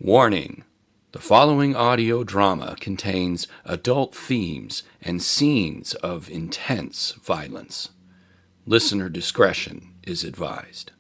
Warning: the following audio drama contains adult themes and scenes of intense violence. Listener discretion is advised.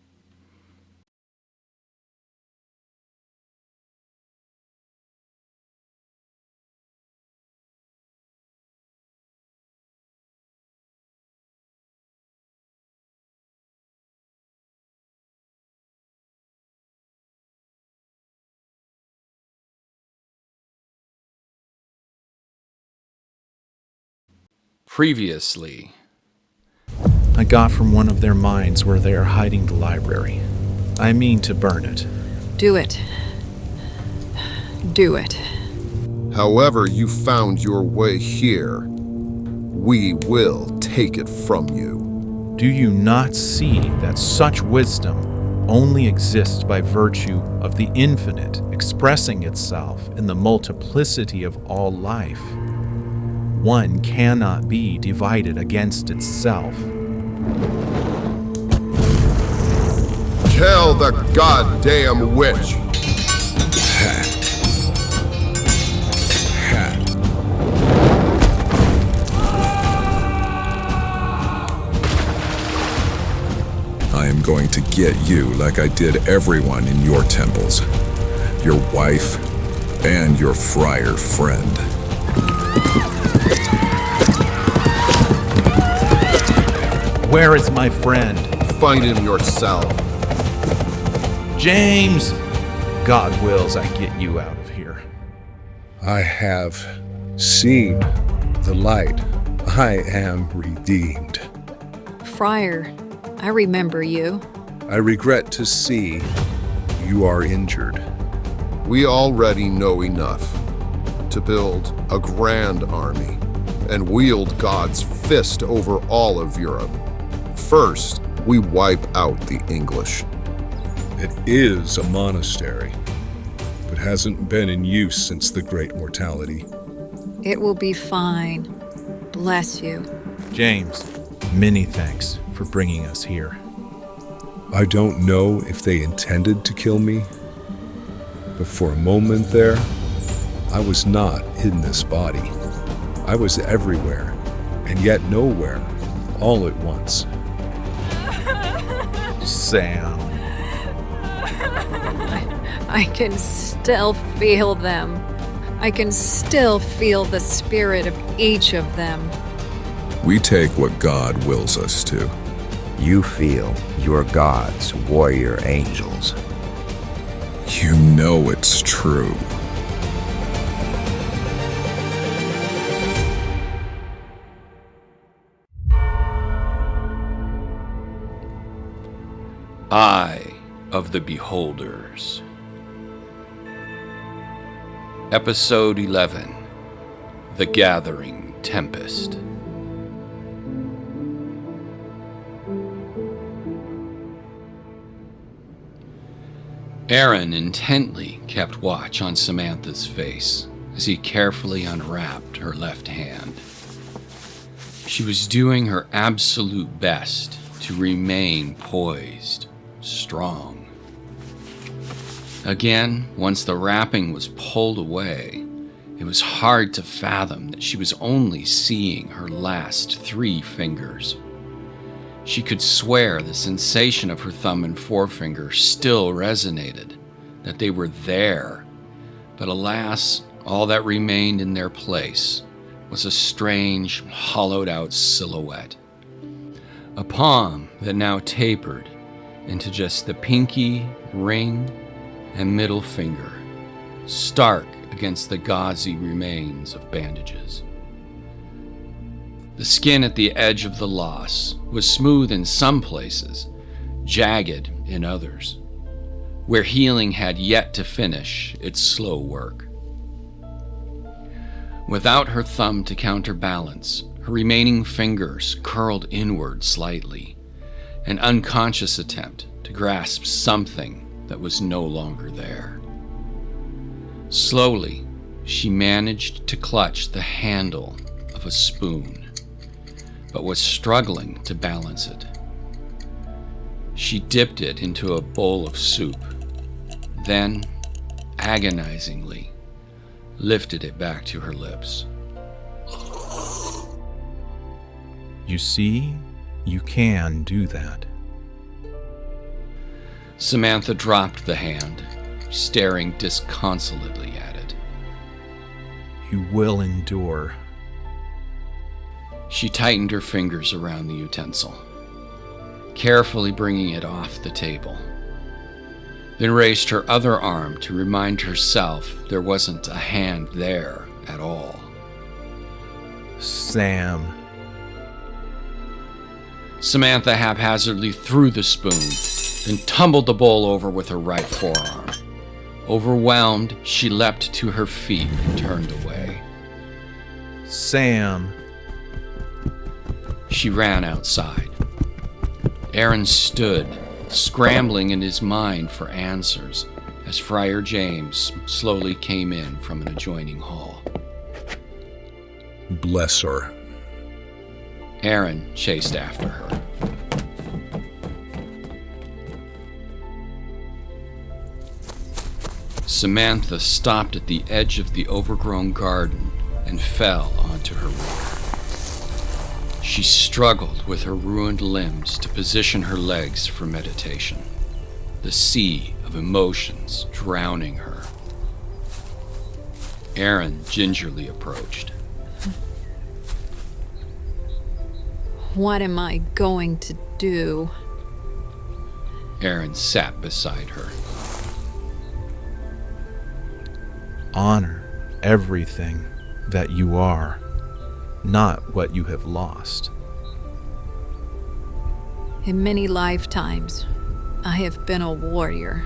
Previously. I got from one of their mines where they are hiding the library. I mean to burn it. Do it. Do it. However you found your way here, we will take it from you. Do you not see that such wisdom only exists by virtue of the infinite expressing itself in the multiplicity of all life? One cannot be divided against itself. Tell the goddamn witch! I am going to get you like I did everyone in your temples. Your wife and your friar friend. Where is my friend? Find him yourself. James! God wills I get you out of here. I have seen the light. I am redeemed. Friar, I remember you. I regret to see you are injured. We already know enough to build a grand army and wield God's fist over all of Europe. First, we wipe out the English. It is a monastery, but hasn't been in use since the Great Mortality. It will be fine. Bless you. James, many thanks for bringing us here. I don't know if they intended to kill me, but for a moment there, I was not in this body. I was everywhere, and yet nowhere, all at once. Sam. I can still feel them. I can still feel the spirit of each of them. We take what God wills us to. You feel your God's warrior angels. You know it's true. Eye of the Beholders. Episode 11. The Gathering Tempest. Aaron intently kept watch on Samantha's face as he carefully unwrapped her left hand. She was doing her absolute best to remain poised, strong. Again, once the wrapping was pulled away, it was hard to fathom that she was only seeing her last 3 fingers. She could swear the sensation of her thumb and forefinger still resonated, that they were there, but alas, all that remained in their place was a strange, hollowed-out silhouette. A palm that now tapered into just the pinky, ring, and middle finger, stark against the gauzy remains of bandages. The skin at the edge of the loss was smooth in some places, jagged in others, where healing had yet to finish its slow work. Without her thumb to counterbalance, her remaining fingers curled inward slightly, an unconscious attempt to grasp something that was no longer there. Slowly, she managed to clutch the handle of a spoon, but was struggling to balance it. She dipped it into a bowl of soup. Then, agonizingly, lifted it back to her lips. You see, you can do that. Samantha dropped the hand, staring disconsolately at it. You will endure. She tightened her fingers around the utensil, carefully bringing it off the table, then raised her other arm to remind herself there wasn't a hand there at all. Sam. Samantha haphazardly threw the spoon, then tumbled the bowl over with her right forearm. Overwhelmed, she leapt to her feet and turned away. Sam. She ran outside. Aaron stood, scrambling in his mind for answers, as Friar James slowly came in from an adjoining hall. Bless her. Aaron chased after her. Samantha stopped at the edge of the overgrown garden and fell onto her rear. She struggled with her ruined limbs to position her legs for meditation, the sea of emotions drowning her. Aaron gingerly approached. What am I going to do? Aaron sat beside her. Honor everything that you are, not what you have lost. In many lifetimes, I have been a warrior.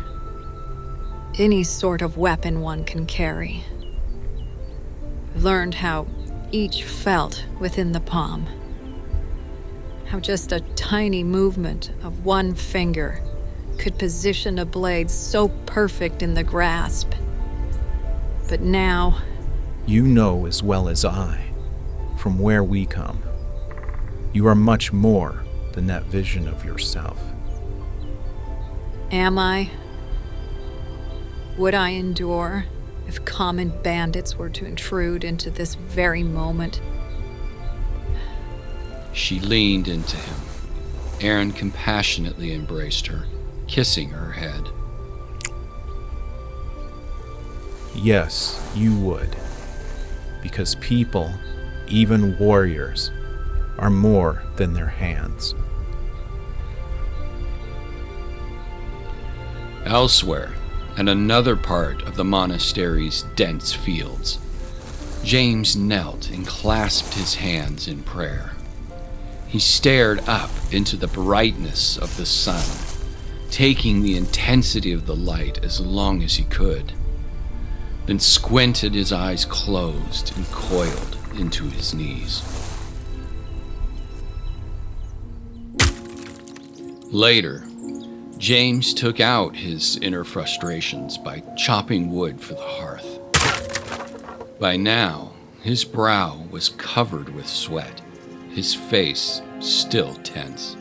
Any sort of weapon one can carry. I've learned how each felt within the palm. How just a tiny movement of one finger could position a blade so perfect in the grasp. But now, You know as well as I, from where we come, you are much more than that vision of yourself. am I? Would I endure if common bandits were to intrude into this very moment? She leaned into him. Aaron compassionately embraced her, kissing her head. Yes, you would. Because people, even warriors, are more than their hands. Elsewhere, in another part of the monastery's dense fields, James knelt and clasped his hands in prayer. He stared up into the brightness of the sun, taking the intensity of the light as long as he could, then squinted, his eyes closed and coiled into his knees. Later, James took out his inner frustrations by chopping wood for the hearth. By now, his brow was covered with sweat, his face still tense.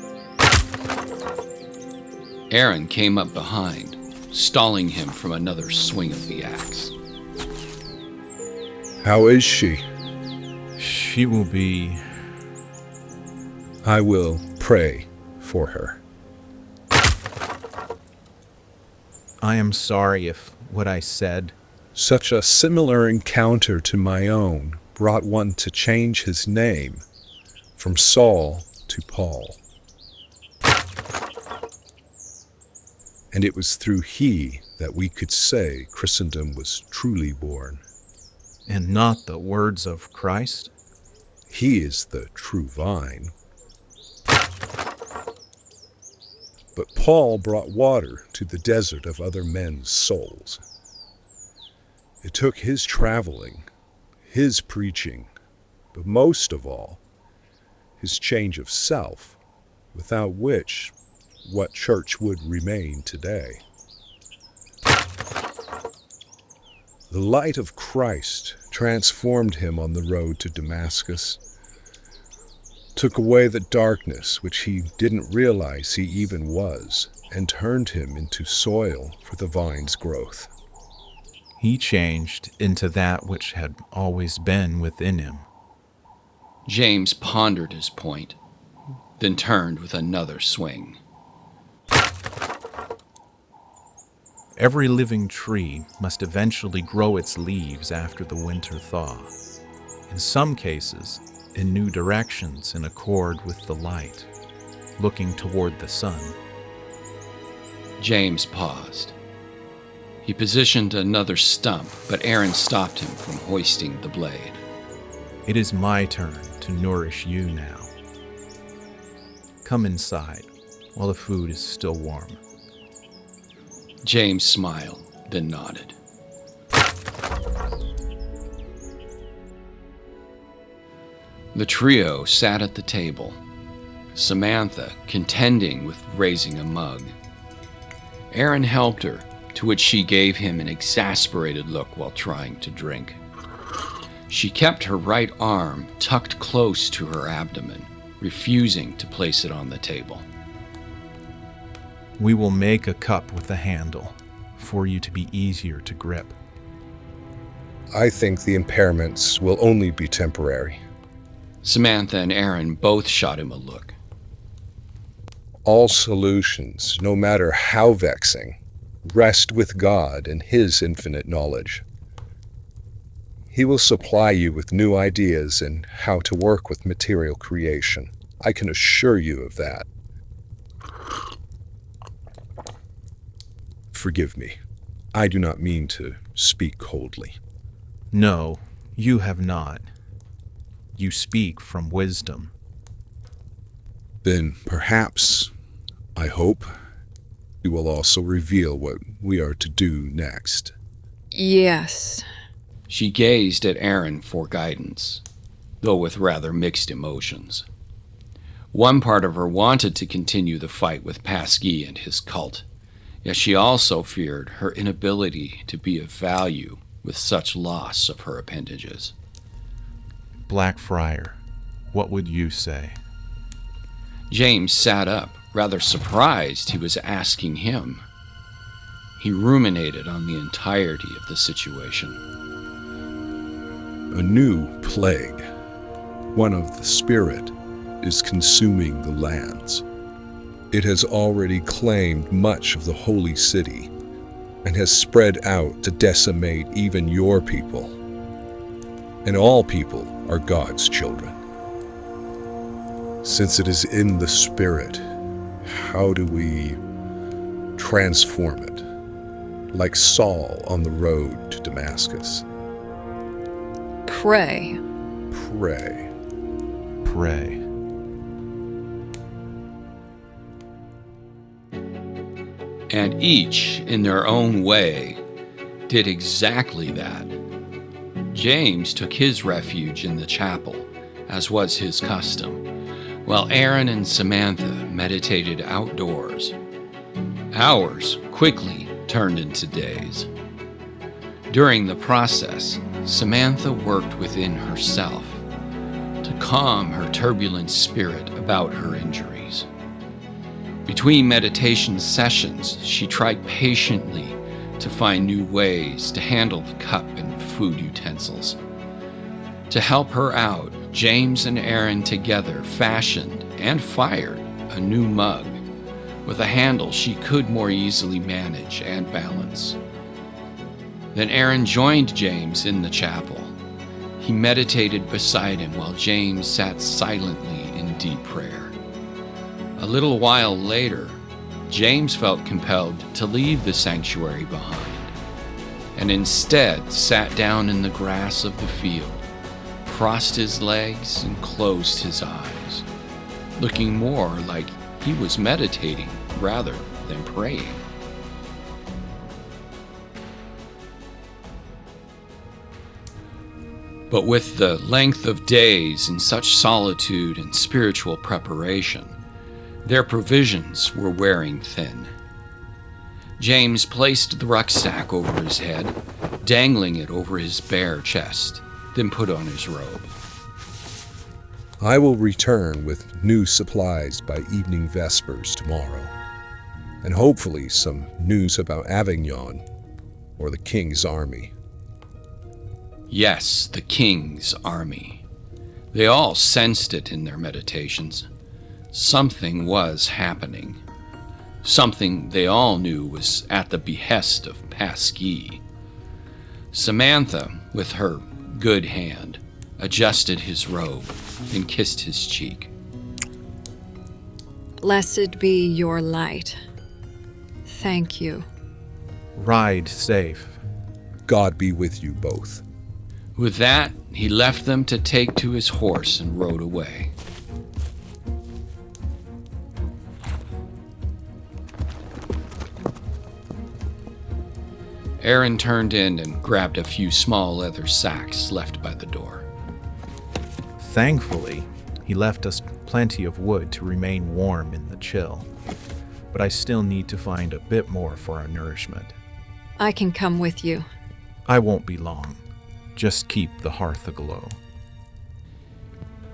Aaron came up behind, stalling him from another swing of the axe. How is she? She will be... I will pray for her. I am sorry if what I said... Such a similar encounter to my own brought one to change his name from Saul to Paul. And it was through he that we could say Christendom was truly born. And not the words of Christ? He is the true vine. But Paul brought water to the desert of other men's souls. It took his traveling, his preaching, but most of all, his change of self, without which, what church would remain today? The light of Christ transformed him on the road to Damascus, took away the darkness which he didn't realize he even was, and turned him into soil for the vine's growth. He changed into that which had always been within him. James pondered his point, then turned with another swing. Every living tree must eventually grow its leaves after the winter thaw. In some cases, in new directions in accord with the light, looking toward the sun. James paused. He positioned another stump, but Aaron stopped him from hoisting the blade. It is my turn to nourish you now. Come inside while the food is still warm. James smiled, then nodded. The trio sat at the table, Samantha contending with raising a mug. Aaron helped her, to which she gave him an exasperated look while trying to drink. She kept her right arm tucked close to her abdomen, refusing to place it on the table. We will make a cup with a handle for you to be easier to grip. I think the impairments will only be temporary. Samantha and Aaron both shot him a look. All solutions, no matter how vexing, rest with God and His infinite knowledge. He will supply you with new ideas and how to work with material creation. I can assure you of that. Forgive me. I do not mean to speak coldly. No, you have not. You speak from wisdom. Then perhaps, I hope, you will also reveal what we are to do next. Yes. She gazed at Aaron for guidance, though with rather mixed emotions. One part of her wanted to continue the fight with Pasquier and his cult, yet she also feared her inability to be of value with such loss of her appendages. Black Friar, what would you say? James sat up, rather surprised he was asking him. He ruminated on the entirety of the situation. A new plague, one of the Spirit, is consuming the lands. It has already claimed much of the holy city and has spread out to decimate even your people. And all people are God's children. Since it is in the Spirit, how do we transform it? Like Saul on the road to Damascus. Pray. Pray. Pray. And each, in their own way, did exactly that. James took his refuge in the chapel, as was his custom, while Aaron and Samantha meditated outdoors. Hours quickly turned into days. During the process, Samantha worked within herself to calm her turbulent spirit about her injuries. Between meditation sessions, she tried patiently to find new ways to handle the cup and food utensils. To help her out, James and Aaron together fashioned and fired a new mug with a handle she could more easily manage and balance. Then Aaron joined James in the chapel. He meditated beside him while James sat silently in deep prayer. A little while later, James felt compelled to leave the sanctuary behind, and instead sat down in the grass of the field, crossed his legs and closed his eyes, looking more like he was meditating rather than praying. But with the length of days in such solitude and spiritual preparation, their provisions were wearing thin. James placed the rucksack over his head, dangling it over his bare chest, then put on his robe. I will return with new supplies by evening vespers tomorrow, and hopefully some news about Avignon or the king's army? Yes, the king's army. They all sensed it in their meditations. Something was happening. Something they all knew was at the behest of Pasquier. Samantha, with her good hand, adjusted his robe and kissed his cheek. Blessed be your light. Thank you. Ride safe. God be with you both. With that, he left them to take to his horse and rode away. Aaron turned in and grabbed a few small leather sacks left by the door. Thankfully, he left us plenty of wood to remain warm in the chill. But I still need to find a bit more for our nourishment. I can come with you. I won't be long. Just keep the hearth aglow.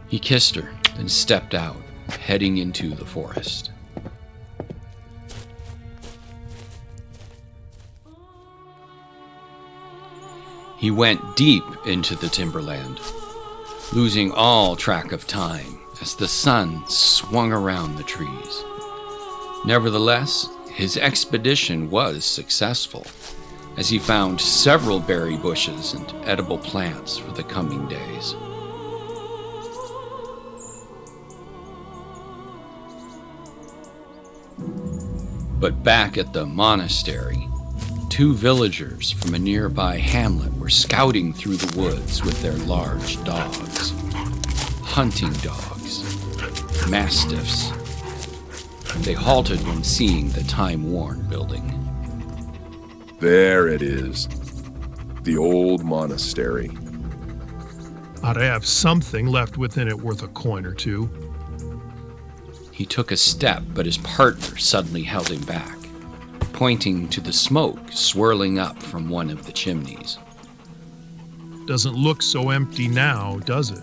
He kissed her, then stepped out, heading into the forest. He went deep into the timberland, losing all track of time as the sun swung around the trees. Nevertheless, his expedition was successful, as he found several berry bushes and edible plants for the coming days. But back at the monastery, two villagers from a nearby hamlet were scouting through the woods with their large dogs. Hunting dogs, mastiffs. They halted when seeing the time-worn building. There it is. The old monastery. Ought to have something left within it worth a coin or two. He took a step, but his partner suddenly held him back, pointing to the smoke swirling up from one of the chimneys. Doesn't look so empty now, does it?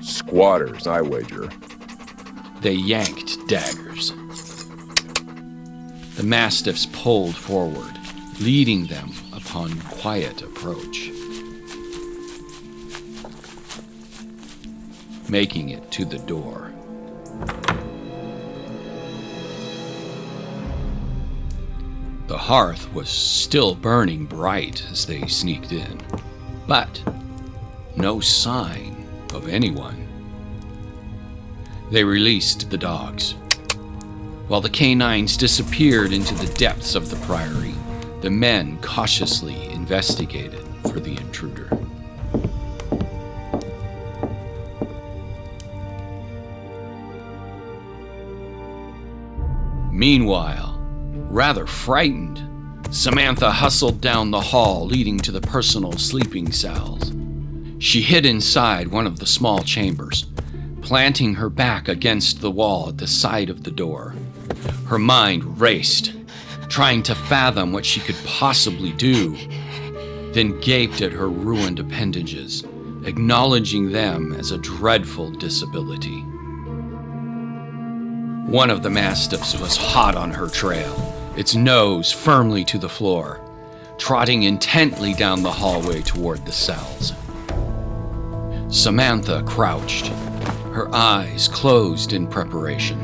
Squatters, I wager. They yanked daggers. The mastiffs pulled forward, leading them upon quiet approach. Making it to the door. The hearth was still burning bright as they sneaked in, but no sign of anyone. They released the dogs. While the canines disappeared into the depths of the priory, the men cautiously investigated for the intruder. Meanwhile, rather frightened, Samantha hustled down the hall leading to the personal sleeping cells. She hid inside one of the small chambers, planting her back against the wall at the side of the door. Her mind raced, trying to fathom what she could possibly do, then gaped at her ruined appendages, acknowledging them as a dreadful disability. One of the mastiffs was hot on her trail, its nose firmly to the floor, trotting intently down the hallway toward the cells. Samantha crouched, her eyes closed in preparation.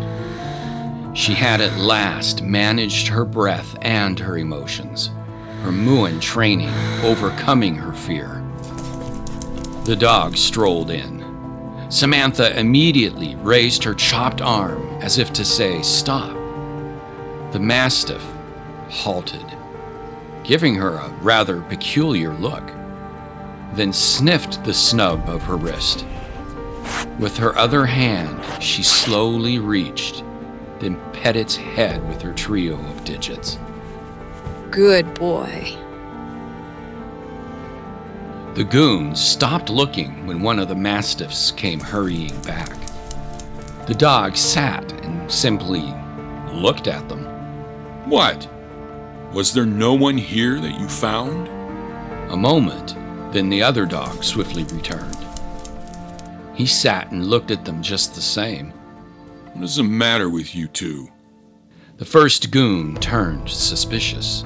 She had at last managed her breath and her emotions, her Muein training overcoming her fear. The dog strolled in. Samantha immediately raised her chopped arm as if to say, "Stop." The mastiff halted, giving her a rather peculiar look, then sniffed the snub of her wrist. With her other hand, she slowly reached, then pet its head with her trio of digits. Good boy. The goons stopped looking when one of the mastiffs came hurrying back. The dog sat and simply looked at them. What? Was there no one here that you found? A moment, then the other dog swiftly returned. He sat and looked at them just the same. What is the matter with you two? The first goon turned suspicious.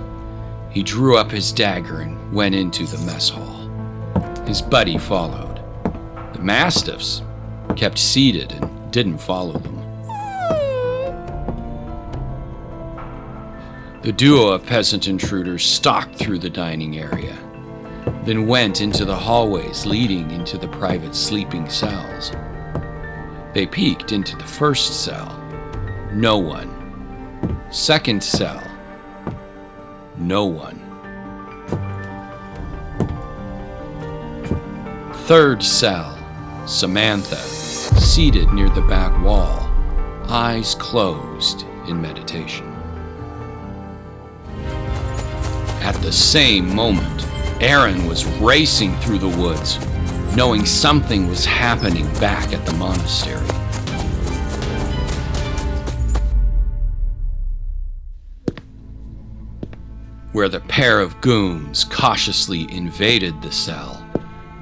He drew up his dagger and went into the mess hall. His buddy followed. The mastiffs kept seated and didn't follow them. The duo of peasant intruders stalked through the dining area, then went into the hallways leading into the private sleeping cells. They peeked into the first cell. No one. Second cell. No one. Third cell. Samantha, seated near the back wall, eyes closed in meditation. At the same moment, Aaron was racing through the woods, knowing something was happening back at the monastery. Where the pair of goons cautiously invaded the cell,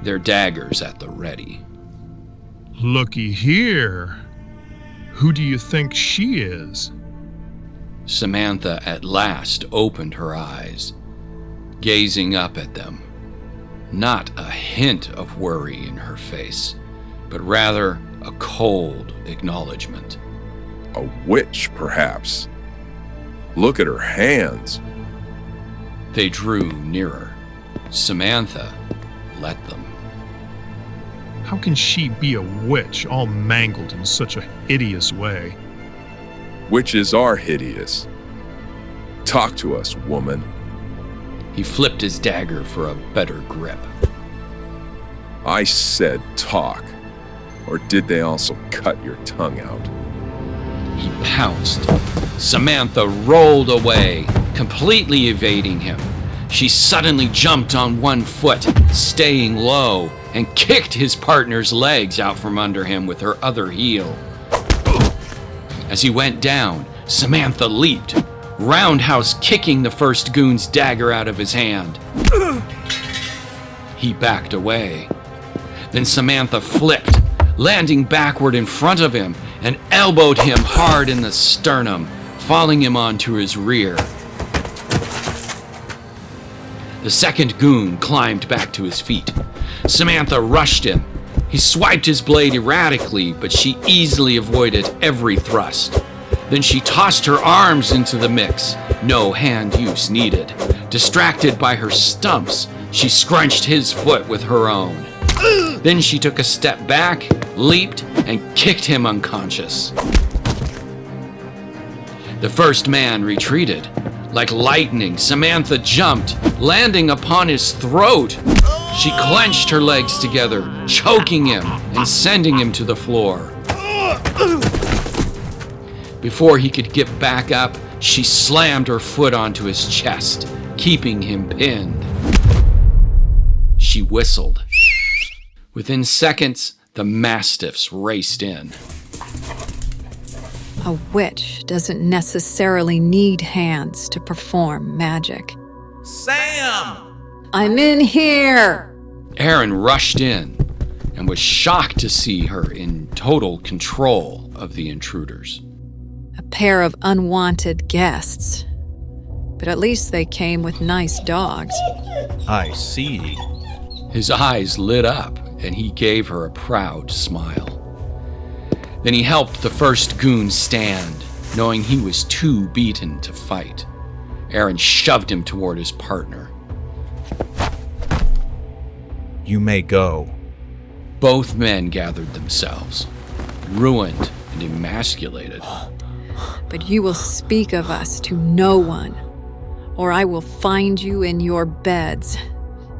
their daggers at the ready. Looky here. Who do you think she is? Samantha at last opened her eyes, gazing up at them. Not a hint of worry in her face, but rather a cold acknowledgement. A witch, perhaps. Look at her hands. They drew nearer. Samantha let them. How can she be a witch, all mangled in such a hideous way? Witches are hideous. Talk to us, woman. He flipped his dagger for a better grip. I said talk. Or did they also cut your tongue out? He pounced. Samantha rolled away, completely evading him. She suddenly jumped on one foot, staying low, and kicked his partner's legs out from under him with her other heel. As he went down, Samantha leaped, roundhouse kicking the first goon's dagger out of his hand. He backed away. Then Samantha flipped, landing backward in front of him, and elbowed him hard in the sternum, falling him onto his rear. The second goon climbed back to his feet. Samantha rushed him. He swiped his blade erratically, but she easily avoided every thrust. Then she tossed her arms into the mix, no hand use needed. Distracted by her stumps, she scrunched his foot with her own. Then she took a step back, leaped, and kicked him unconscious. The first man retreated. Like lightning, Samantha jumped, landing upon his throat. She clenched her legs together, choking him and sending him to the floor. Before he could get back up, she slammed her foot onto his chest, keeping him pinned. She whistled. Within seconds, the mastiffs raced in. A witch doesn't necessarily need hands to perform magic. Sam! I'm in here! Aaron rushed in and was shocked to see her in total control of the intruders. A pair of unwanted guests. But at least they came with nice dogs. I see. His eyes lit up and he gave her a proud smile. Then he helped the first goon stand, knowing he was too beaten to fight. Aaron shoved him toward his partner. You may go. Both men gathered themselves, ruined and emasculated. But you will speak of us to no one, or I will find you in your beds,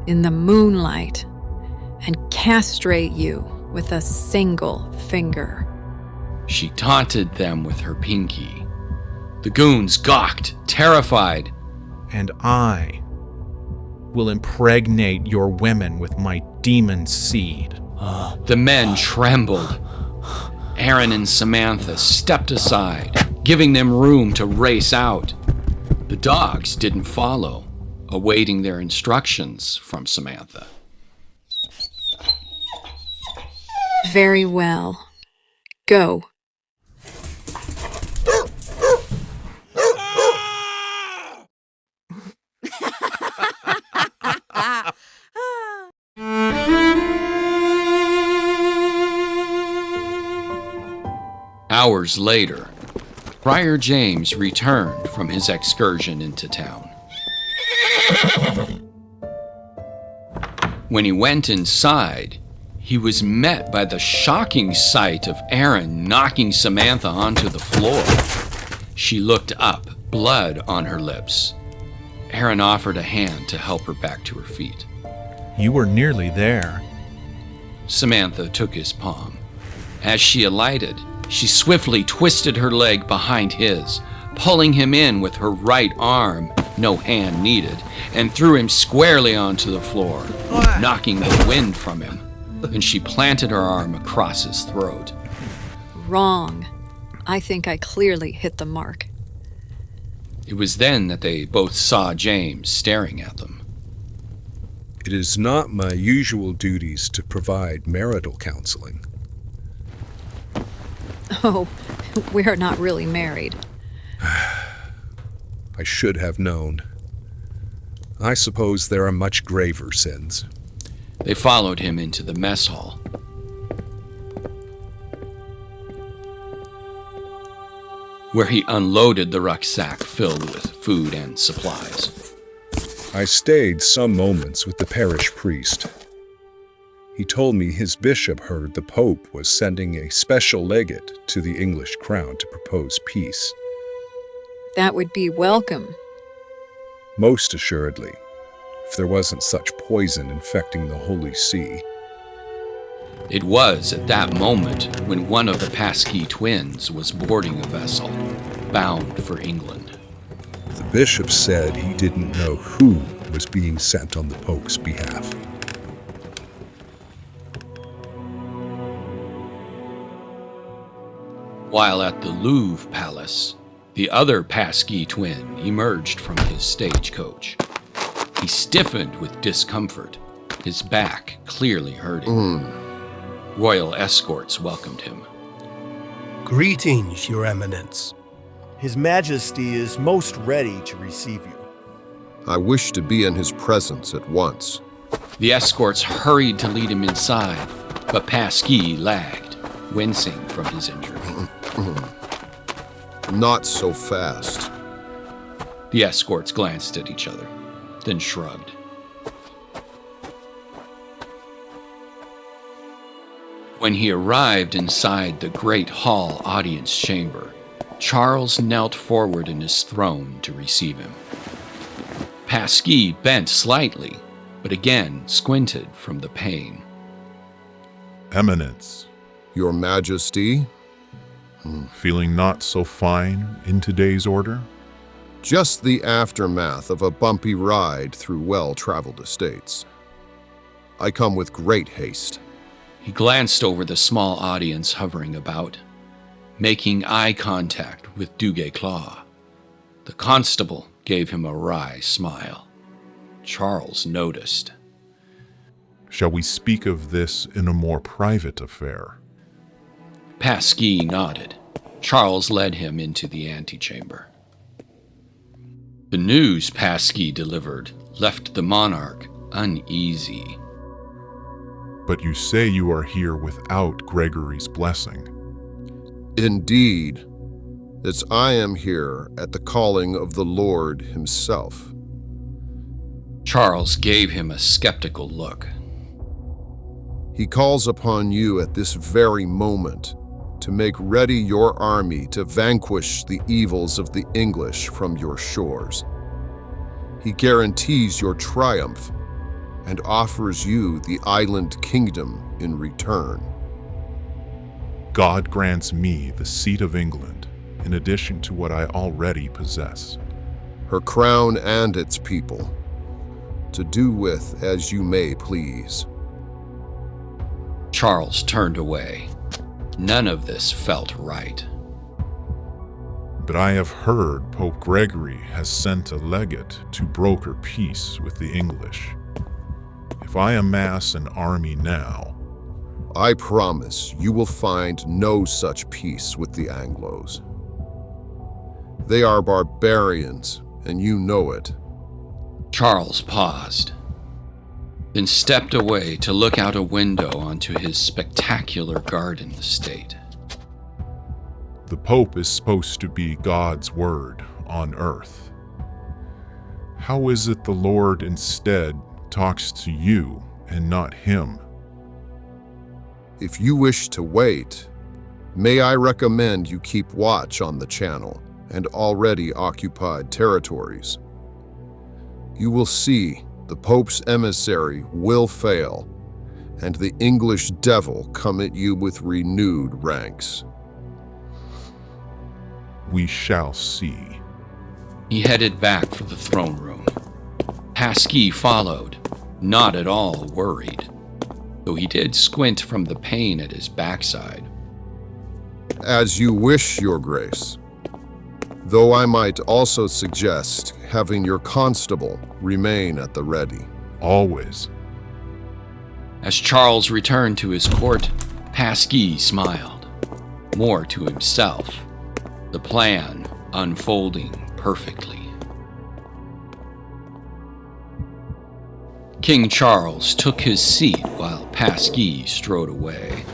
in the moonlight, and castrate you with a single finger. She taunted them with her pinky. The goons gawked, terrified. And I will impregnate your women with my demon seed. The men trembled. Aaron and Samantha stepped aside, giving them room to race out. The dogs didn't follow, awaiting their instructions from Samantha. Very well. Go. Hours later, Friar James returned from his excursion into town. When he went inside, he was met by the shocking sight of Aaron knocking Samantha onto the floor. She looked up, blood on her lips. Aaron offered a hand to help her back to her feet. You were nearly there. Samantha took his palm. As she alighted, she swiftly twisted her leg behind his, pulling him in with her right arm, no hand needed, and threw him squarely onto the floor, knocking the wind from him. Then she planted her arm across his throat. Wrong. I think I clearly hit the mark. It was then that they both saw James staring at them. It is not my usual duties to provide marital counseling. Oh, we're not really married. I should have known. I suppose there are much graver sins. They followed him into the mess hall. Where he unloaded the rucksack filled with food and supplies. I stayed some moments with the parish priest. He told me his bishop heard the Pope was sending a special legate to the English crown to propose peace. That would be welcome. Most assuredly, if there wasn't such poison infecting the Holy See. It was at that moment when one of the Pasquier twins was boarding a vessel, bound for England. The bishop said he didn't know who was being sent on the Pope's behalf. While at the Louvre Palace, the other Pasquier twin emerged from his stagecoach. He stiffened with discomfort, his back clearly hurting. Royal escorts welcomed him. Greetings, Your Eminence. His Majesty is most ready to receive you. I wish to be in his presence at once. The escorts hurried to lead him inside, but Pasquier lagged, wincing from his injury. Not so fast. The escorts glanced at each other, then shrugged. When he arrived inside the great hall audience chamber, Charles knelt forward in his throne to receive him. Pasquier bent slightly, but again squinted from the pain. Eminence. Your Majesty? Feeling not so fine in today's order? Just the aftermath of a bumpy ride through well-traveled estates. I come with great haste. He glanced over the small audience hovering about, making eye contact with Duguay-Claw. The constable gave him a wry smile. Charles noticed. Shall we speak of this in a more private affair? Pasquier nodded. Charles led him into the antechamber. The news Pasquier delivered left the monarch uneasy. But you say you are here without Gregory's blessing. Indeed, as I am here at the calling of the Lord himself. Charles gave him a skeptical look. He calls upon you at this very moment to make ready your army to vanquish the evils of the English from your shores. He guarantees your triumph and offers you the island kingdom in return. God grants me the seat of England, in addition to what I already possess. Her crown and its people, to do with as you may please. Charles turned away. None of this felt right. But I have heard Pope Gregory has sent a legate to broker peace with the English. If I amass an army now, I promise you will find no such peace with the Anglos. They are barbarians, and you know it. Charles paused, then stepped away to look out a window onto his spectacular garden estate. The Pope is supposed to be God's word on earth. How is it the Lord instead talks to you and not him? If you wish to wait, may I recommend you keep watch on the channel and already occupied territories. You will see the Pope's emissary will fail, and the English devil come at you with renewed ranks. We shall see. He headed back for the throne room. Pasquier followed, not at all worried, though he did squint from the pain at his backside. As you wish, Your Grace. Though I might also suggest having your constable remain at the ready. Always. As Charles returned to his court, Pasquier smiled, more to himself, the plan unfolding perfectly. King Charles took his seat while Pasquier strode away.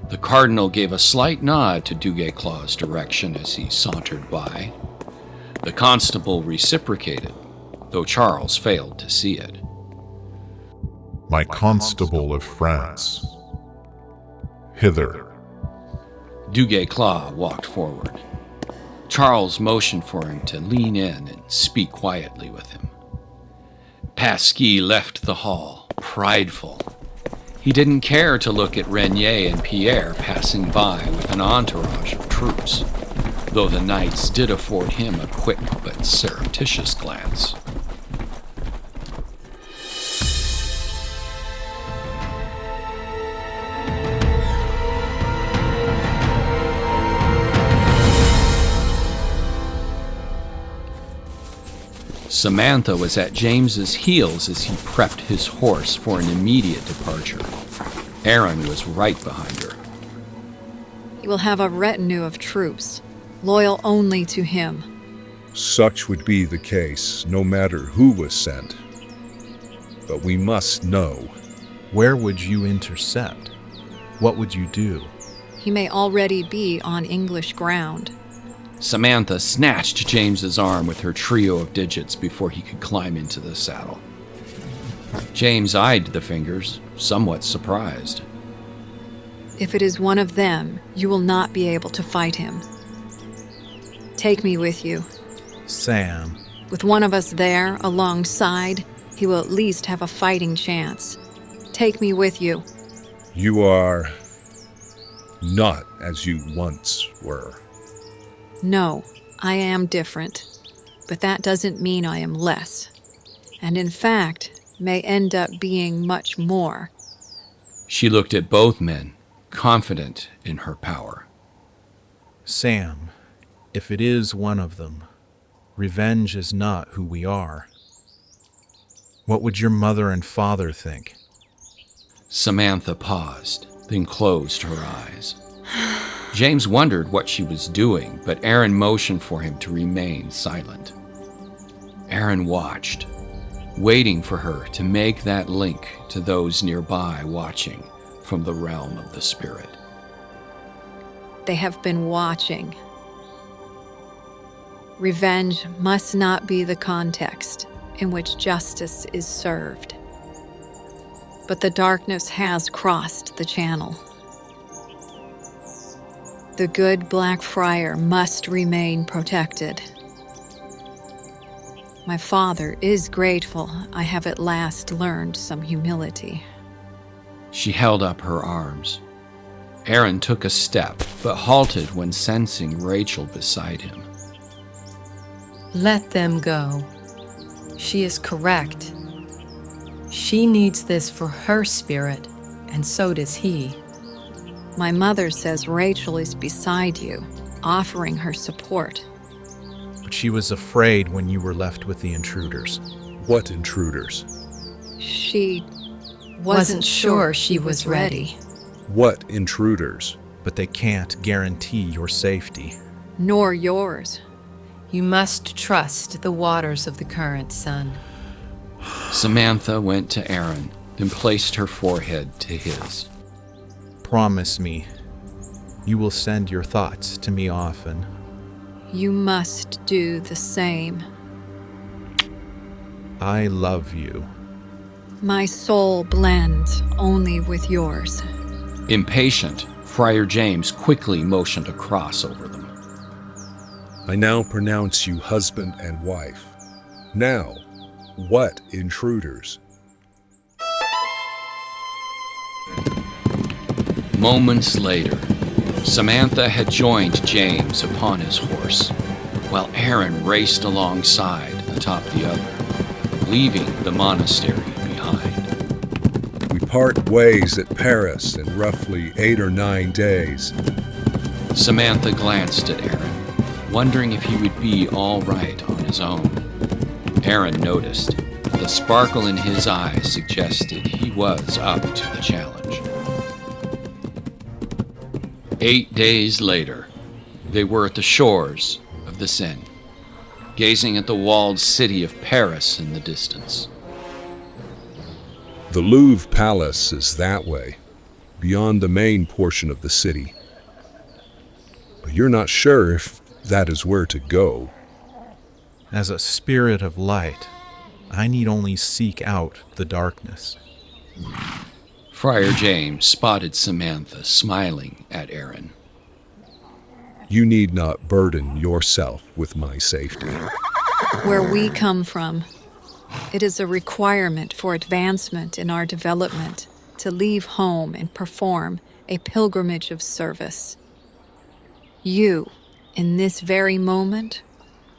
The cardinal gave a slight nod to Diabolical direction as he sauntered by. The constable reciprocated, though Charles failed to see it. My constable of France. Hither. Diabolical walked forward. Charles motioned for him to lean in and speak quietly with him. Pasquier left the hall, prideful. He didn't care to look at Renier and Pierre passing by with an entourage of troops, though the knights did afford him a quick but surreptitious glance. Samantha was at James's heels as he prepped his horse for an immediate departure. Aaron was right behind her. He will have a retinue of troops, loyal only to him. Such would be the case, no matter who was sent. But we must know. Where would you intercept? What would you do? He may already be on English ground. Samantha snatched James's arm with her trio of digits before he could climb into the saddle. James eyed the fingers, somewhat surprised. If it is one of them, you will not be able to fight him. Take me with you. Sam. With one of us there, alongside, he will at least have a fighting chance. Take me with you. You are not as you once were. No, I am different, but that doesn't mean I am less. And in fact, may end up being much more. She looked at both men, confident in her power. Sam, if it is one of them, revenge is not who we are. What would your mother and father think? Samantha paused, then closed her eyes. James wondered what she was doing, but Aaron motioned for him to remain silent. Aaron watched, waiting for her to make that link to those nearby watching from the realm of the spirit. They have been watching. Revenge must not be the context in which justice is served. But the darkness has crossed the channel. The good Black Friar must remain protected. My father is grateful I have at last learned some humility. She held up her arms. Aaron took a step, but halted when sensing Rachel beside him. Let them go. She is correct. She needs this for her spirit, and so does he. My mother says Rachel is beside you, offering her support. But she was afraid when you were left with the intruders. What intruders? She wasn't sure she was ready. What intruders? But they can't guarantee your safety. Nor yours. You must trust the waters of the current, son. Samantha went to Aaron, then placed her forehead to his. Promise me, You will send your thoughts to me often. You must do the same. I love you. My soul blends only with yours. Impatient, Friar James quickly motioned a cross over them. I now pronounce you husband and wife. Now, what intruders? Moments later, Samantha had joined James upon his horse, while Aaron raced alongside atop the other, leaving the monastery behind. We part ways at Paris in roughly 8 or 9 days. Samantha glanced at Aaron, wondering if he would be all right on his own. Aaron noticed that the sparkle in his eyes suggested he was up to the challenge. 8 days later, they were at the shores of the Seine, gazing at the walled city of Paris in the distance. The Louvre Palace is that way, beyond the main portion of the city. But you're not sure if that is where to go. As a spirit of light, I need only seek out the darkness. Friar James spotted Samantha smiling at Aaron. You need not burden yourself with my safety. Where we come from, it is a requirement for advancement in our development to leave home and perform a pilgrimage of service. You, in this very moment,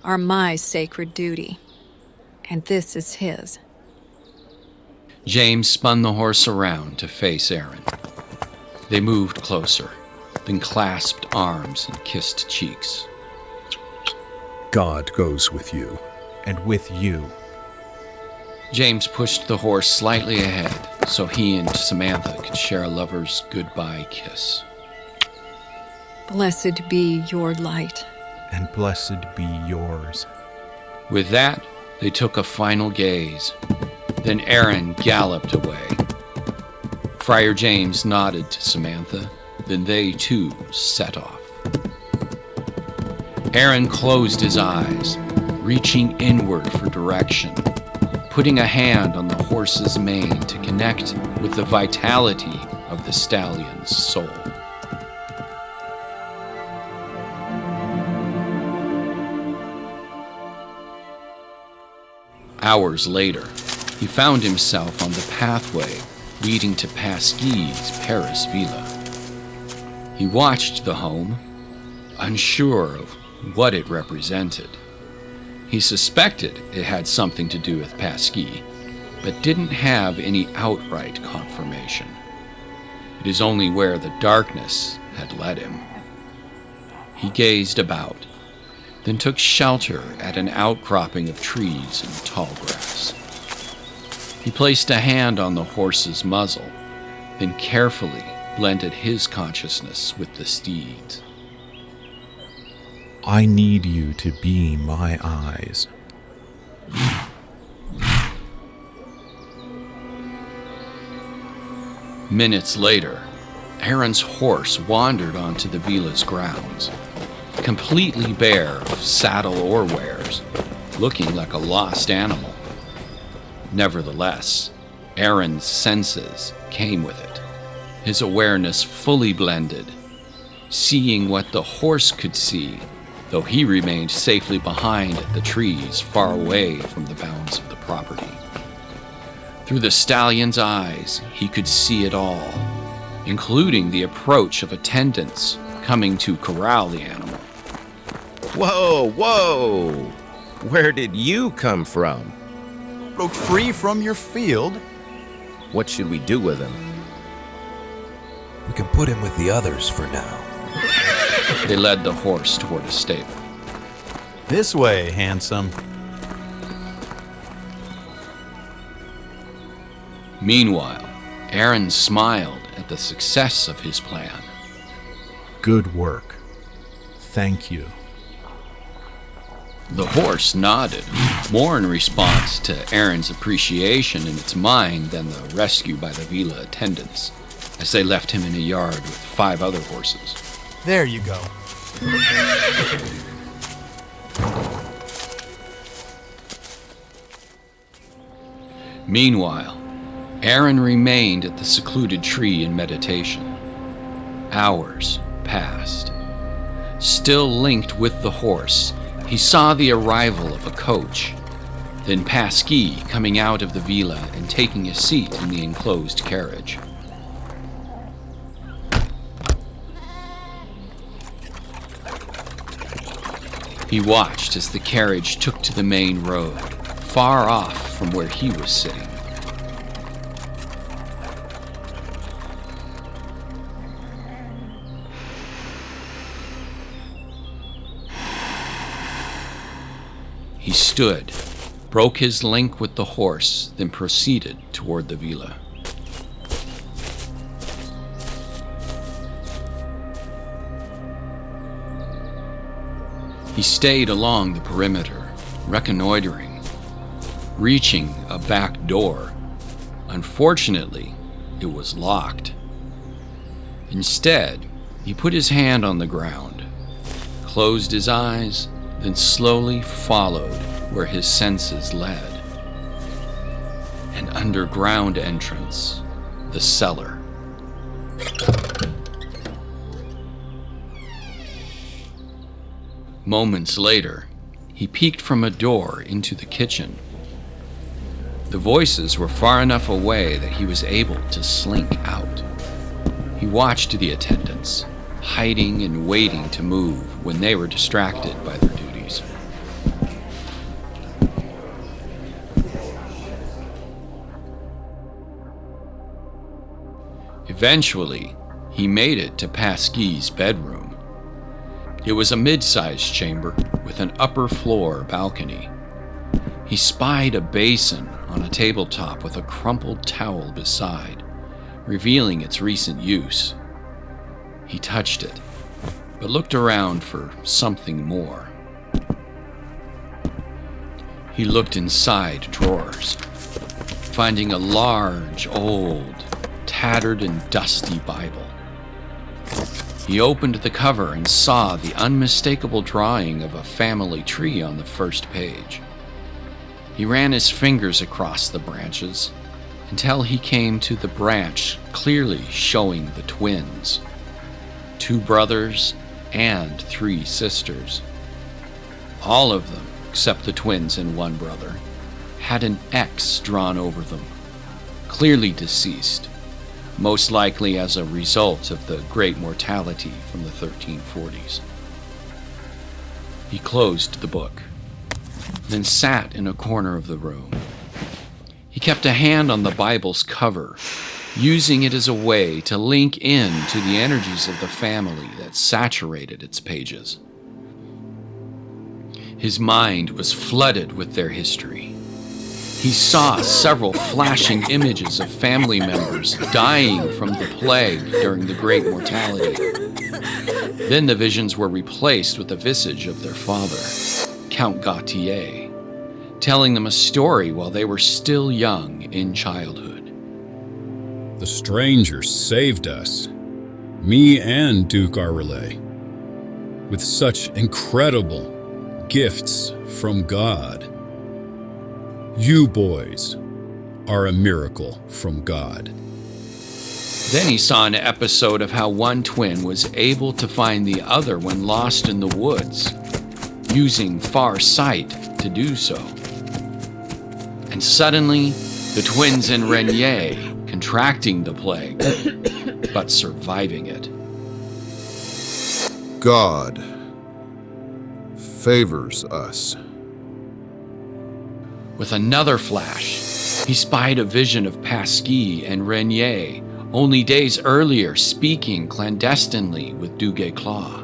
are my sacred duty, and this is his. James spun the horse around to face Aaron. They moved closer, then clasped arms and kissed cheeks. God goes with you. And with you. James pushed the horse slightly ahead so he and Samantha could share a lover's goodbye kiss. Blessed be your light. And blessed be yours. With that, they took a final gaze. Then Aaron galloped away. Friar James nodded to Samantha, then they too set off. Aaron closed his eyes, reaching inward for direction, putting a hand on the horse's mane to connect with the vitality of the stallion's soul. Hours later, he found himself on the pathway leading to Pasquier's Paris villa. He watched the home, unsure of what it represented. He suspected it had something to do with Pasquier, but didn't have any outright confirmation. It is only where the darkness had led him. He gazed about, then took shelter at an outcropping of trees and tall grass. He placed a hand on the horse's muzzle, then carefully blended his consciousness with the steed's. I need you to be my eyes. Minutes later, Aaron's horse wandered onto the villa's grounds, completely bare of saddle or wares, looking like a lost animal. Nevertheless, Aaron's senses came with it, his awareness fully blended, seeing what the horse could see, though he remained safely behind the trees far away from the bounds of the property. Through the stallion's eyes, he could see it all, including the approach of attendants coming to corral the animal. Whoa, whoa! Where did you come from? Broke free from your field. What should we do with him? We can put him with the others for now. They led the horse toward a stable. This way, handsome. Meanwhile, Aaron smiled at the success of his plan. Good work. Thank you. The horse nodded, more in response to Aaron's appreciation in its mind than the rescue by the villa attendants, as they left him in a yard with 5 other horses. There you go. Meanwhile, Aaron remained at the secluded tree in meditation. Hours passed. Still linked with the horse, he saw the arrival of a coach, then Pasquier coming out of the villa and taking a seat in the enclosed carriage. He watched as the carriage took to the main road, far off from where he was sitting. He stood, broke his link with the horse, then proceeded toward the villa. He stayed along the perimeter, reconnoitering, reaching a back door. Unfortunately, it was locked. Instead, he put his hand on the ground, closed his eyes, then slowly followed where his senses led. An underground entrance, the cellar. Moments later, he peeked from a door into the kitchen. The voices were far enough away that he was able to slink out. He watched the attendants, hiding and waiting to move when they were distracted by their duties. Eventually, he made it to Pasquier's bedroom. It was a mid-sized chamber with an upper floor balcony. He spied a basin on a tabletop with a crumpled towel beside, revealing its recent use. He touched it, but looked around for something more. He looked inside drawers, finding a large, old, tattered and dusty Bible. He opened the cover and saw the unmistakable drawing of a family tree on the first page. He ran his fingers across the branches until he came to the branch clearly showing the twins, 2 brothers and 3 sisters. All of them, except the twins and 1 brother, had an X drawn over them, clearly deceased, most likely as a result of the great mortality from the 1340s. He closed the book, then sat in a corner of the room. He kept a hand on the Bible's cover, using it as a way to link in to the energies of the family that saturated its pages. His mind was flooded with their history. He saw several flashing images of family members dying from the plague during the Great Mortality. Then the visions were replaced with the visage of their father, Count Gautier, telling them a story while they were still young in childhood. The stranger saved us, me and Duke Aurelais, with such incredible gifts from God. You boys are a miracle from God. Then he saw an episode of how one twin was able to find the other when lost in the woods, using far sight to do so. And suddenly, the twins and Renier contracting the plague, but surviving it. God favors us. With another flash, he spied a vision of Pasquier and Renier, only days earlier speaking clandestinely with Duguay-Claw.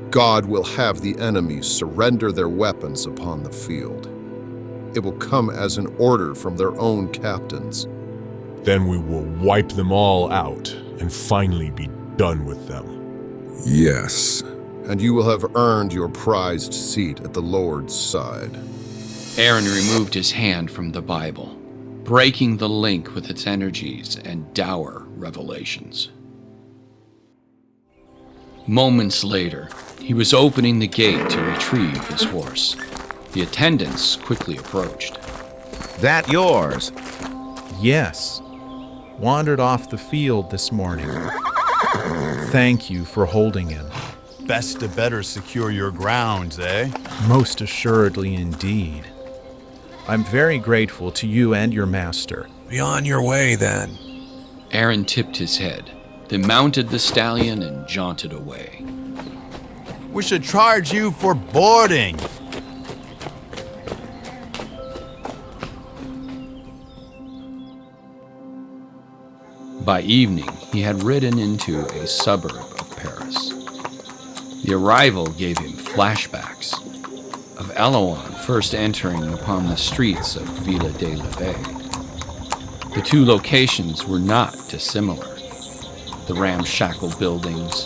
God will have the enemies surrender their weapons upon the field. It will come as an order from their own captains. Then we will wipe them all out and finally be done with them. Yes. And you will have earned your prized seat at the Lord's side. Aaron removed his hand from the Bible, breaking the link with its energies and dour revelations. Moments later, he was opening the gate to retrieve his horse. The attendants quickly approached. That yours? Yes. Wandered off the field this morning. Thank you for holding him. Best to better secure your grounds, eh? Most assuredly indeed. I'm very grateful to you and your master. Be on your way, then. Aaron tipped his head, then mounted the stallion and jaunted away. We should charge you for boarding. By evening, he had ridden into a suburb of Paris. The arrival gave him flashbacks of Elouan first entering upon the streets of Villa de la Veille. The two locations were not dissimilar. The ramshackle buildings,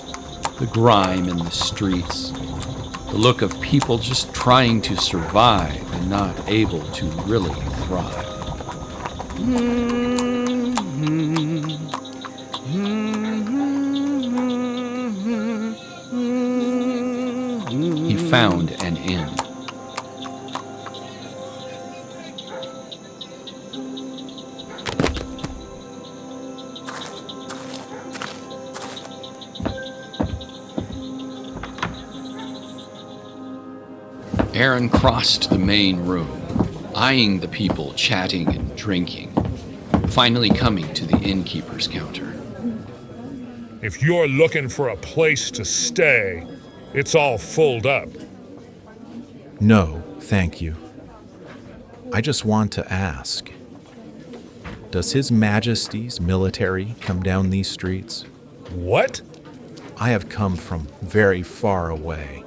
the grime in the streets, the look of people just trying to survive and not able to really thrive. He found an inn. Aaron crossed the main room, eyeing the people chatting and drinking, finally coming to the innkeeper's counter. If you're looking for a place to stay, it's all fulled up. No, thank you. I just want to ask, does His Majesty's military come down these streets? What? I have come from very far away,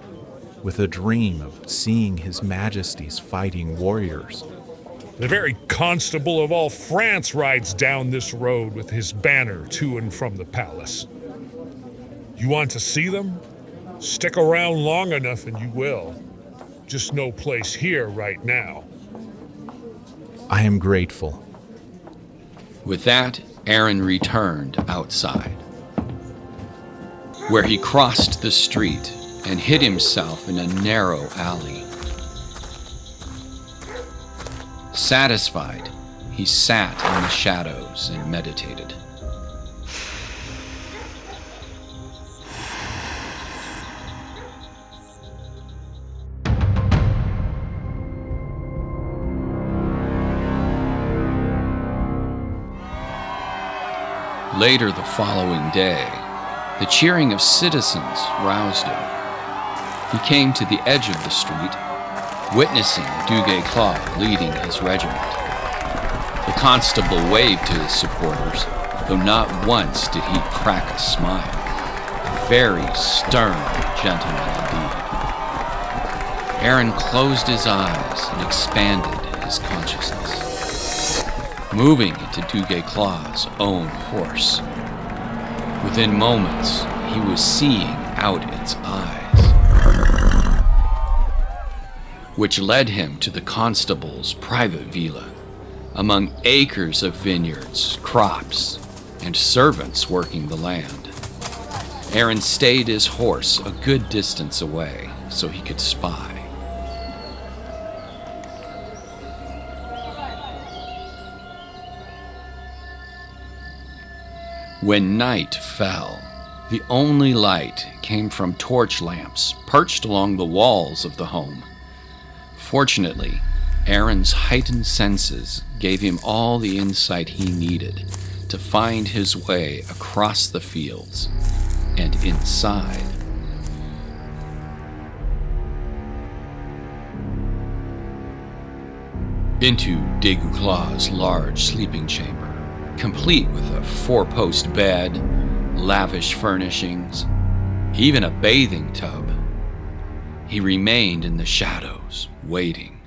with a dream of seeing His Majesty's fighting warriors. The very constable of all France rides down this road with his banner to and from the palace. You want to see them? Stick around long enough and you will. Just no place here right now. I am grateful. With that, Aaron returned outside, where he crossed the street and hid himself in a narrow alley. Satisfied, he sat in the shadows and meditated. Later the following day, the cheering of citizens roused him. He came to the edge of the street, witnessing Duguay-Claude leading his regiment. The constable waved to his supporters, though not once did he crack a smile. A very stern gentleman indeed. Aaron closed his eyes and expanded his consciousness, moving into Duguay-Claude's own horse. Within moments, he was seeing out its eyes, which led him to the constable's private villa, among acres of vineyards, crops, and servants working the land. Aaron stayed his horse a good distance away so he could spy. When night fell, the only light came from torch lamps perched along the walls of the home. Fortunately, Aaron's heightened senses gave him all the insight he needed to find his way across the fields and inside. Into Duguay-Claude's large sleeping chamber, complete with a four-post bed, lavish furnishings, even a bathing tub. He remained in the shadows, waiting.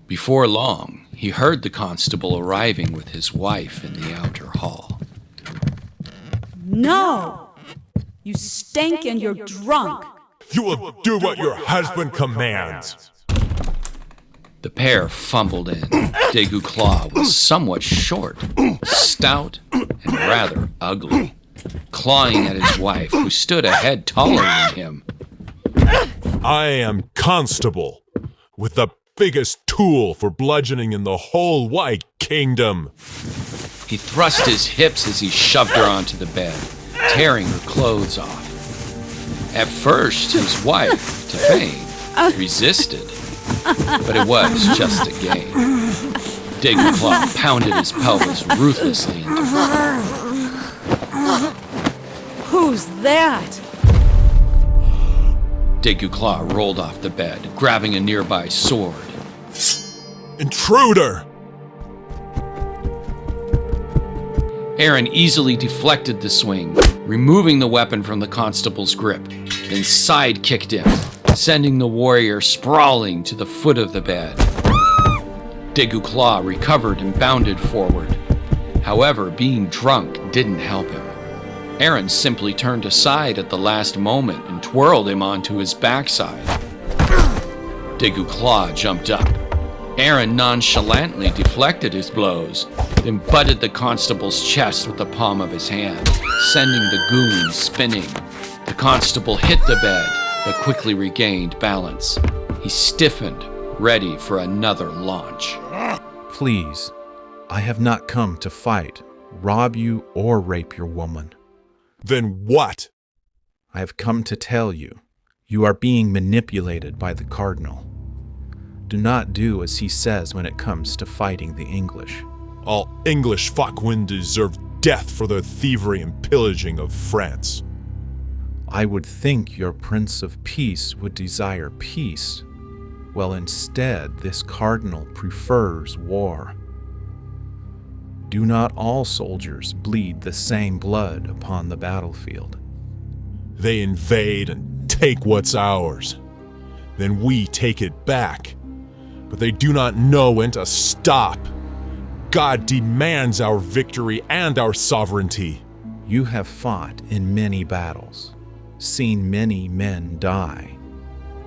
Before long, he heard the constable arriving with his wife in the outer hall. No! You stink and you're drunk! You will do what your husband commands! The pair fumbled in. Duguay-Claude was somewhat short, stout, and rather ugly. clawing at his wife, who stood a head taller than him. I am constable, with the biggest tool for bludgeoning in the whole White Kingdom. He thrust his hips as he shoved her onto the bed, tearing her clothes off. At first, his wife, Tempest, resisted, but it was just a game. Daggerclaw pounded his pelvis ruthlessly into her. Who's that? Daggerclaw rolled off the bed, grabbing a nearby sword. Intruder! Aaron easily deflected the swing, removing the weapon from the constable's grip, then side-kicked him, sending the warrior sprawling to the foot of the bed. Daggerclaw recovered and bounded forward. However, being drunk didn't help him. Aaron simply turned aside at the last moment and twirled him onto his backside. Daggerclaw jumped up. Aaron nonchalantly deflected his blows, then butted the constable's chest with the palm of his hand, sending the goon spinning. The constable hit the bed, but quickly regained balance. He stiffened, ready for another launch. Please, I have not come to fight, rob you, or rape your woman. Then what? I have come to tell you, you are being manipulated by the cardinal. Do not do as he says when it comes to fighting the English. All English fuckwin deserve death for their thievery and pillaging of France. I would think your Prince of Peace would desire peace. Well, instead, this cardinal prefers war. Do not all soldiers bleed the same blood upon the battlefield? They invade and take what's ours. Then we take it back. But they do not know when to stop. God demands our victory and our sovereignty. You have fought in many battles, seen many men die.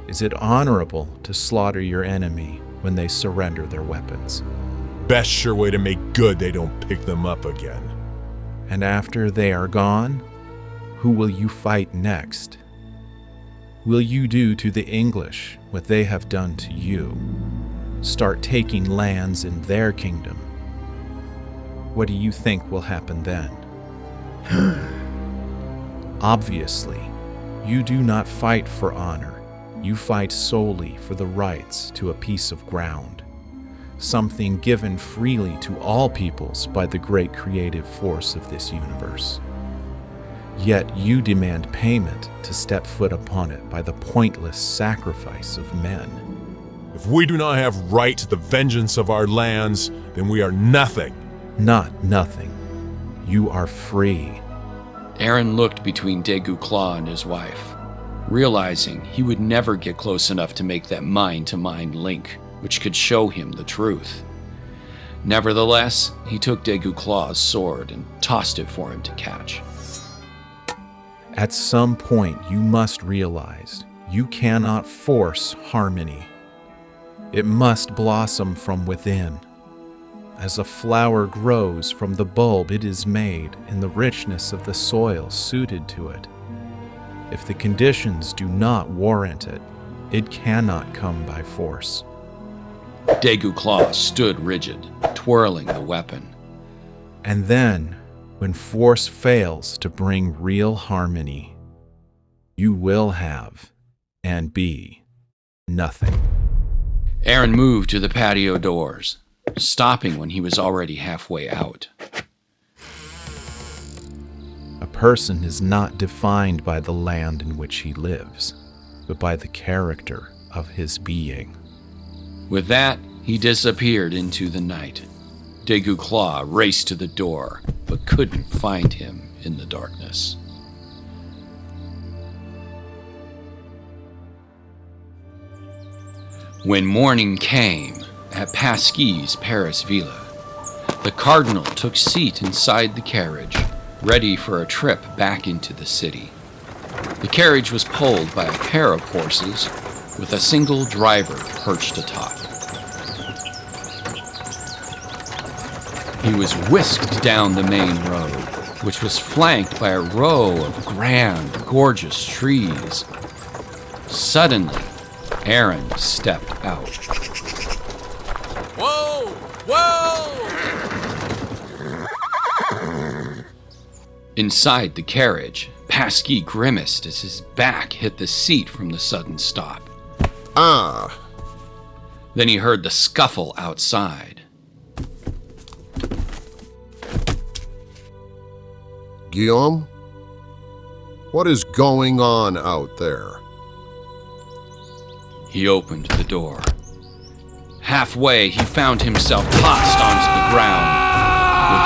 Is it honorable to slaughter your enemy when they surrender their weapons? Best sure way to make good they don't pick them up again. And after they are gone, who will you fight next? Will you do to the English what they have done to you? Start taking lands in their kingdom? What do you think will happen then? Obviously, you do not fight for honor. You fight solely for the rights to a piece of ground, something given freely to all peoples by the great creative force of this universe. Yet you demand payment to step foot upon it by the pointless sacrifice of men. If we do not have right to the vengeance of our lands, then we are nothing. Not nothing. You are free. Aaron looked between Daggerclaw and his wife, realizing he would never get close enough to make that mind-to-mind link, which could show him the truth. Nevertheless, he took Daggerclaw's sword and tossed it for him to catch. At some point, you must realize you cannot force harmony. It must blossom from within. As a flower grows from the bulb it is made in the richness of the soil suited to it. If the conditions do not warrant it, it cannot come by force. Daggerclaw stood rigid, twirling the weapon. And then, when force fails to bring real harmony, you will have and be nothing. Aaron moved to the patio doors, stopping when he was already halfway out. A person is not defined by the land in which he lives, but by the character of his being. With that, he disappeared into the night. Daggerclaw raced to the door, but couldn't find him in the darkness. When morning came at Pasquier's Paris villa, the cardinal took seat inside the carriage, ready for a trip back into the city. The carriage was pulled by a pair of horses with a single driver perched atop. He was whisked down the main road, which was flanked by a row of grand, gorgeous trees. Suddenly, Aaron stepped out. Whoa! Whoa! Inside the carriage, Pasquier grimaced as his back hit the seat from the sudden stop. Ah! Then he heard the scuffle outside. Guillaume? What is going on out there? He opened the door. Halfway, he found himself tossed onto the ground.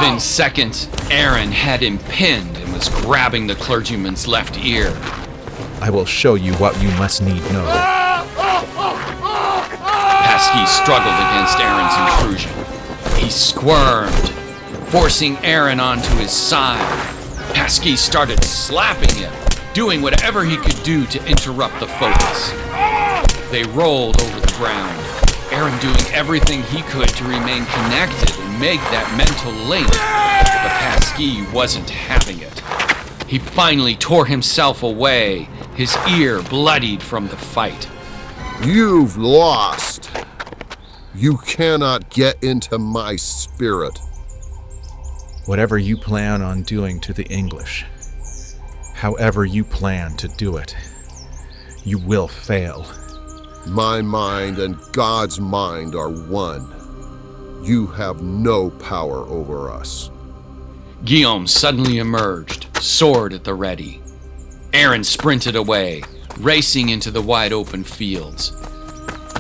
Within seconds, Aaron had him pinned and was grabbing the clergyman's left ear. I will show you what you must need know. Pasquier struggled against Aaron's intrusion. He squirmed, forcing Aaron onto his side. Pasquier started slapping him, doing whatever he could do to interrupt the focus. They rolled over the ground, Aaron doing everything he could to remain connected and make that mental link. But Pasquier wasn't having it. He finally tore himself away, his ear bloodied from the fight. You've lost. You cannot get into my spirit. Whatever you plan on doing to the English, however you plan to do it, you will fail. My mind and God's mind are one. You have no power over us. Guillaume suddenly emerged, sword at the ready. Aaron sprinted away, racing into the wide-open fields.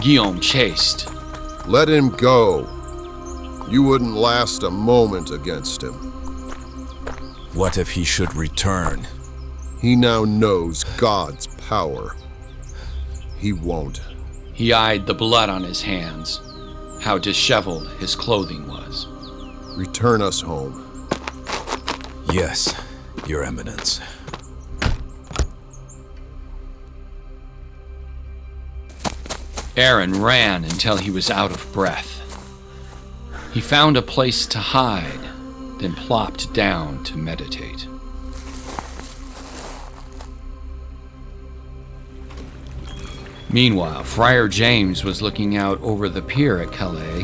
Guillaume chased. Let him go. You wouldn't last a moment against him. What if he should return? He now knows God's power. He won't. He eyed the blood on his hands, how disheveled his clothing was. Return us home. Yes, Your Eminence. Aaron ran until he was out of breath. He found a place to hide, then plopped down to meditate. Meanwhile, Friar James was looking out over the pier at Calais,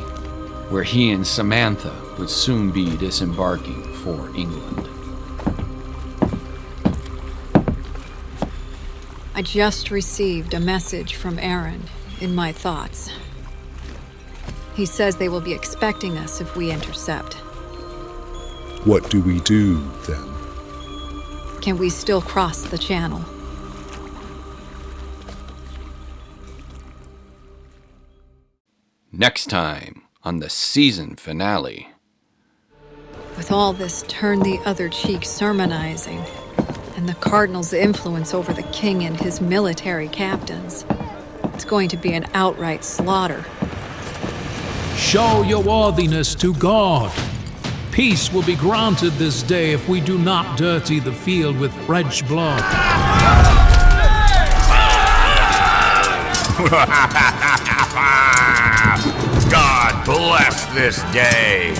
where he and Samantha would soon be disembarking for England. I just received a message from Aaron in my thoughts. He says they will be expecting us if we intercept. What do we do then? Can we still cross the channel? Next time on the season finale. With all this turn the other cheek sermonizing, and the cardinal's influence over the king and his military captains, it's going to be an outright slaughter. Show your worthiness to God. Peace will be granted this day if we do not dirty the field with French blood. God bless this day.